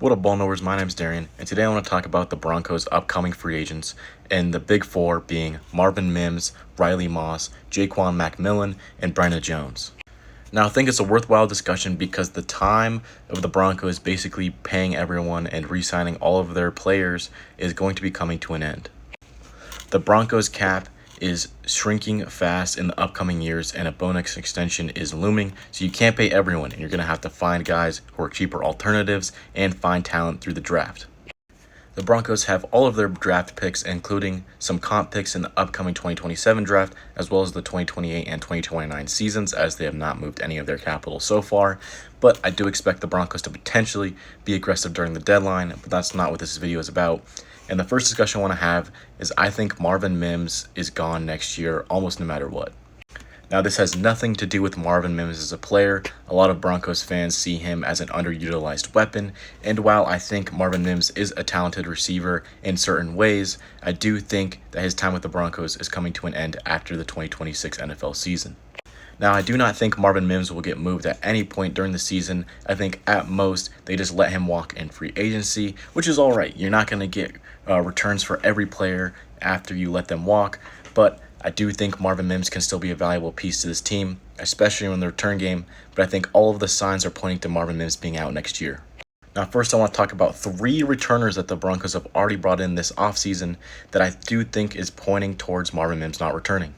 What up, ball knowers? My name's Darian, and today I want to talk about the Broncos' upcoming free agents, and the big four being Marvin Mims, Riley Moss, Jaquan McMillan, and Brenna Jones. Now, I think it's a worthwhile discussion because the time of the Broncos basically paying everyone and re-signing all of their players is going to be coming to an end. The Broncos cap is shrinking fast in the upcoming years, and a bonus extension is looming, so you can't pay everyone, and you're going to have to find guys who are cheaper alternatives and find talent through the draft. The Broncos have all of their draft picks, including some comp picks in the upcoming 2027 draft, as well as the 2028 and 2029 seasons, as they have not moved any of their capital so far. But I do expect the Broncos to potentially be aggressive during the deadline, but that's not what this video is about. And the first discussion I want to have is I think Marvin Mims is gone next year, almost no matter what. Now, this has nothing to do with Marvin Mims as a player. A lot of Broncos fans see him as an underutilized weapon, and while I think Marvin Mims is a talented receiver in certain ways, I do think that his time with the Broncos is coming to an end after the 2026 NFL season. Now, I do not think Marvin Mims will get moved at any point during the season. I think at most they just let him walk in free agency, which is all right. You're not going to get returns for every player after you let them walk, but I do think Marvin Mims can still be a valuable piece to this team, especially in the return game, but I think all of the signs are pointing to Marvin Mims being out next year. Now, first I want to talk about three returners that the Broncos have already brought in this offseason that I do think is pointing towards Marvin Mims not returning.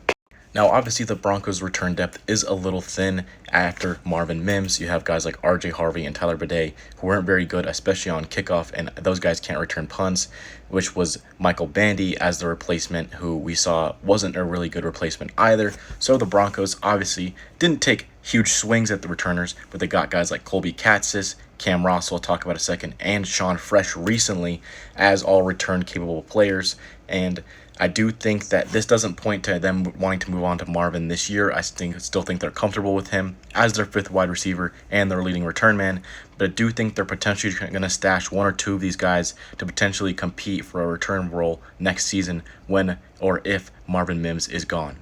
Now, obviously, the Broncos' return depth is a little thin after Marvin Mims. You have guys like R.J. Harvey and Tyler Bidet who weren't very good, especially on kickoff, and those guys can't return punts, which was Michael Bandy as the replacement, who we saw wasn't a really good replacement either. So the Broncos obviously didn't take huge swings at the returners, but they got guys like Colby Katzis, Cam Ross, we'll talk about in a second, and Sean Fresh recently as all return-capable players, and I do think that this doesn't point to them wanting to move on to Marvin this year. I still think they're comfortable with him as their fifth wide receiver and their leading return man, but I do think they're potentially going to stash one or two of these guys to potentially compete for a return role next season when or if Marvin Mims is gone.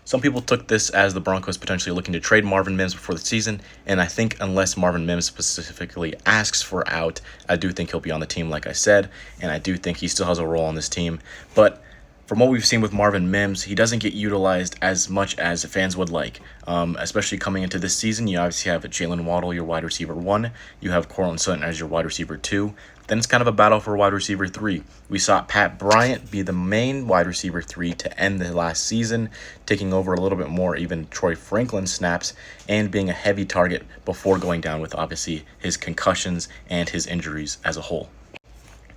Some people took this as the Broncos potentially looking to trade Marvin Mims before the season, and I think unless Marvin Mims specifically asks for out, I do think he'll be on the team, like I said, and I do think he still has a role on this team. But from what we've seen with Marvin Mims, he doesn't get utilized as much as fans would like, especially coming into this season. You obviously have Jalen Waddle, your wide receiver 1. You have Courtland Sutton as your wide receiver 2. Then it's kind of a battle for wide receiver 3. We saw Pat Bryant be the main wide receiver 3 to end the last season, taking over a little bit more even Troy Franklin snaps and being a heavy target before going down with obviously his concussions and his injuries as a whole.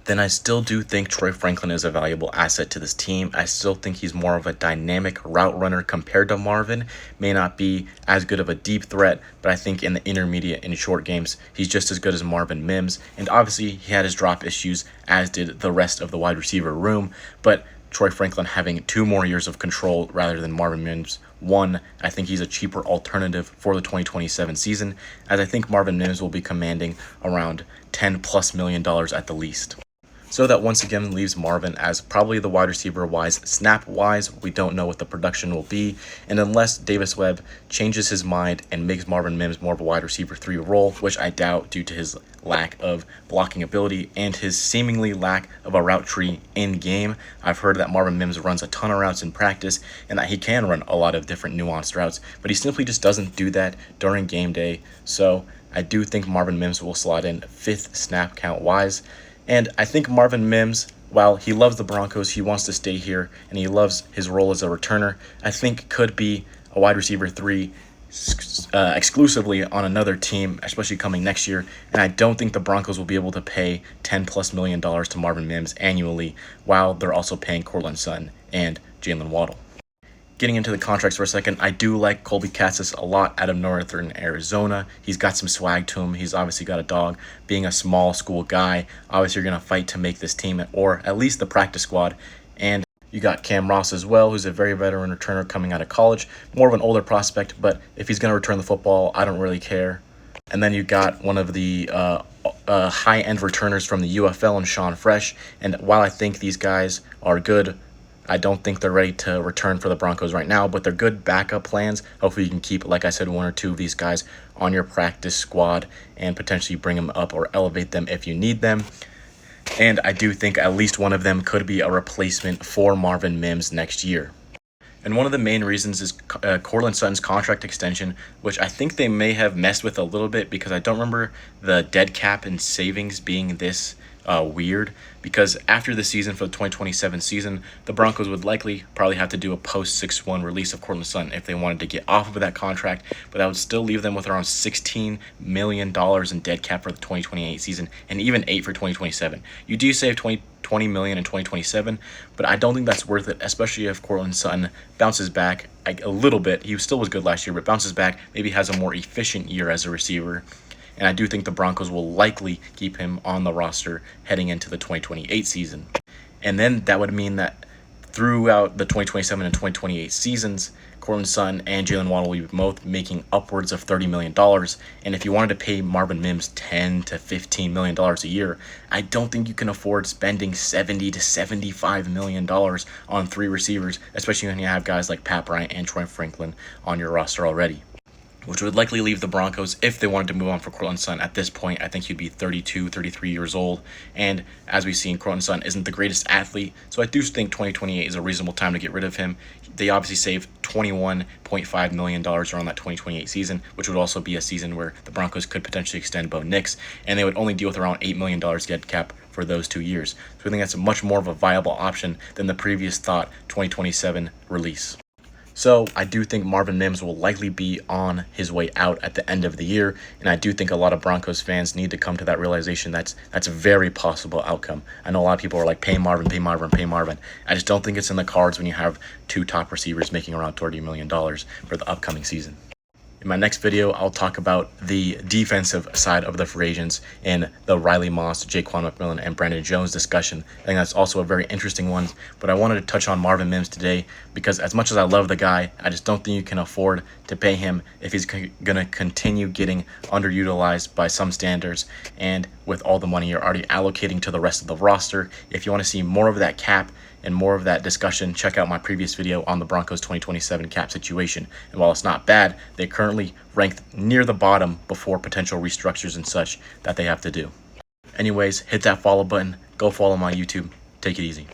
Then I still do think Troy Franklin is a valuable asset to this team. I still think he's more of a dynamic route runner compared to Marvin. May not be as good of a deep threat, but I think in the intermediate and short games, he's just as good as Marvin Mims. And obviously, he had his drop issues, as did the rest of the wide receiver room. But Troy Franklin having 2 more years of control rather than Marvin Mims. 1, I think he's a cheaper alternative for the 2027 season, as I think Marvin Mims will be commanding around $10+ million at the least. So that once again leaves Marvin as probably the wide receiver-wise. Snap-wise, we don't know what the production will be. And unless Davis Webb changes his mind and makes Marvin Mims more of a wide receiver 3 role, which I doubt due to his lack of blocking ability and his seemingly lack of a route tree in-game. I've heard that Marvin Mims runs a ton of routes in practice and that he can run a lot of different nuanced routes, but he simply just doesn't do that during game day. So I do think Marvin Mims will slot in 5th snap count-wise. And I think Marvin Mims, while he loves the Broncos, he wants to stay here, and he loves his role as a returner, I think could be a wide receiver 3 exclusively on another team, especially coming next year. And I don't think the Broncos will be able to pay $10+ million to Marvin Mims annually, while they're also paying Courtland Sutton and Jalen Waddle. Getting into the contracts for a second, I do like Colby Katzis a lot out of Northern Arizona. He's got some swag to him. He's obviously got a dog. Being a small school guy, obviously you're going to fight to make this team, or at least the practice squad. And you got Cam Ross as well, who's a very veteran returner coming out of college. More of an older prospect, but if he's going to return the football, I don't really care. And then you got one of the high-end returners from the UFL in Sean Fresh. And while I think these guys are good I don't think they're ready to return for the Broncos right now, but they're good backup plans. Hopefully you can keep, like I said, one or two of these guys on your practice squad and potentially bring them up or elevate them if you need them. And I do think at least one of them could be a replacement for Marvin Mims next year. And one of the main reasons is Courtland Sutton's contract extension, which I think they may have messed with a little bit because I don't remember the dead cap and savings being this weird. Because after the season, for the 2027 season, the Broncos would likely probably have to do a post 6-1 release of Courtland Sutton if they wanted to get off of that contract, but that would still leave them with around $16 million in dead cap for the 2028 season and even $8 million for 2027. You do save $20 million in 2027, but I don't think that's worth it, especially if Courtland Sutton bounces back a little bit. He still was good last year, but bounces back, maybe has a more efficient year as a receiver. And I do think the Broncos will likely keep him on the roster heading into the 2028 season. And then that would mean that throughout the 2027 and 2028 seasons, Courtland Sutton and Jalen Waddle will be both making upwards of $30 million. And if you wanted to pay Marvin Mims $10 to $15 million a year, I don't think you can afford spending $70 to $75 million on three receivers, especially when you have guys like Pat Bryant and Troy Franklin on your roster already, which would likely leave the Broncos, if they wanted to move on for Courtland Sutton at this point, I think he'd be 32, 33 years old. And as we've seen, Courtland Sutton isn't the greatest athlete, so I do think 2028 is a reasonable time to get rid of him. They obviously saved $21.5 million around that 2028 season, which would also be a season where the Broncos could potentially extend Bo Nix, and they would only deal with around $8 million dead cap for those 2 years. So I think that's much more of a viable option than the previous thought 2027 release. So I do think Marvin Mims will likely be on his way out at the end of the year, and I do think a lot of Broncos fans need to come to that realization that's a very possible outcome. I know a lot of people are like, pay Marvin, pay Marvin, pay Marvin. I just don't think it's in the cards when you have two top receivers making around $30 million for the upcoming season. In my next video, I'll talk about the defensive side of the free agents in the Riley Moss, Jaquan McMillan, and Brandon Jones discussion. I think that's also a very interesting one, but I wanted to touch on Marvin Mims today because as much as I love the guy, I just don't think you can afford to pay him if he's going to continue getting underutilized by some standards, and with all the money you're already allocating to the rest of the roster. If you want to see more of that cap and more of that discussion, check out my previous video on the Broncos 2027 cap situation. And while it's not bad, they currently ranked near the bottom before potential restructures and such that they have to do. Anyways, hit that follow button. Go follow my YouTube. Take it easy.